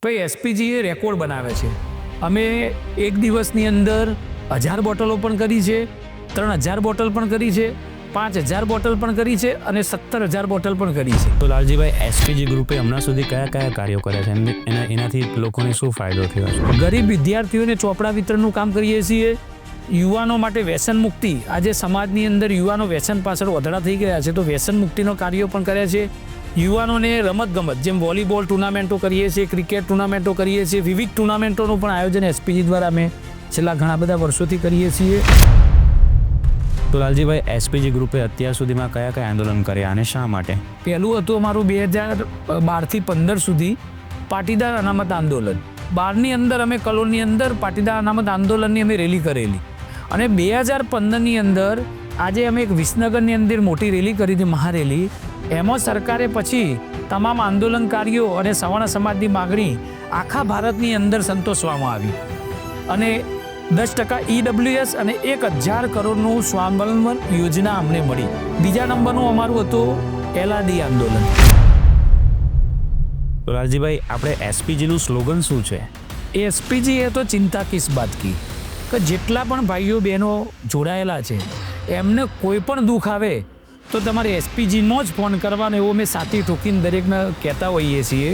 તો એ એસપીજી એ રેકોર્ડ બનાવે છે. અમે એક દિવસની અંદર 1000 બોટલો પણ કરી છે, 3000 બોટલ પણ કરી છે, 5000 બોટલ પણ કરી છે અને 17000 બોટલ પણ કરી છે. તો લાલજીભાઈ, એસપીજી ગ્રુપે હમણાં સુધી કયા કયા કાર્યો કર્યા છે, એનાથી લોકોને શું ફાયદો થયો છે? ગરીબ વિદ્યાર્થીઓને ચોપડા વિતરણનું કામ કરીએ છીએ. યુવાનો માટે વ્યસન મુક્તિ, આજે સમાજની અંદર યુવાનો વ્યસન પાછળ વધડા થઈ ગયા છે, તો વ્યસન મુક્તિનો કાર્યો પણ કર્યા છે. યુવાનોને રમતગમત, જેમ વોલીબોલ ટુર્નામેન્ટો કરીએ છીએ, ક્રિકેટ ટુર્નામેન્ટો કરીએ છીએ, વિવિધ ટુર્નામેન્ટોનું પણ આયોજન એસપીજી દ્વારા અમે છેલ્લા ઘણા બધા વર્ષોથી કરીએ છીએ. તો લાલજીભાઈ, એસપીજી ગ્રુપે અત્યાર સુધીમાં કયા કયા આંદોલન કર્યા અને શા માટે? પહેલું હતું અમારું 2012થી 15 સુધી પાટીદાર અનામત આંદોલન. 12ની અંદર અમે કલોલની અંદર પાટીદાર અનામત આંદોલનની અમે રેલી કરેલી અને 2015ની અંદર આજે અમે એક વિસનગરની અંદર મોટી રેલી કરી હતી, મહારેલી. એમાં સરકારે પછી તમામ આંદોલનકારીઓ અને સવર્ણ સમાજની માગણી આખા ભારતની અંદર સંતોષવામાં આવી અને 10% EWS અને 1000 કરોડનું સ્વાવલંબન યોજના અમને મળી. બીજા નંબરનું અમારું હતું LRD આંદોલન. તો લાલજીભાઈ, આપણે એસપીજીનું સ્લોગન શું છે? એસપીજી એ તો ચિંતા કિસ બાત કી, કે જેટલા પણ ભાઈઓ બહેનો જોડાયેલા છે એમને કોઈ પણ દુઃખ આવે તો તમારે એસપીજીનો જ ફોન કરવાનો, એવો અમે સાથી ઠોકીને દરેકને કહેતા હોઈએ છીએ.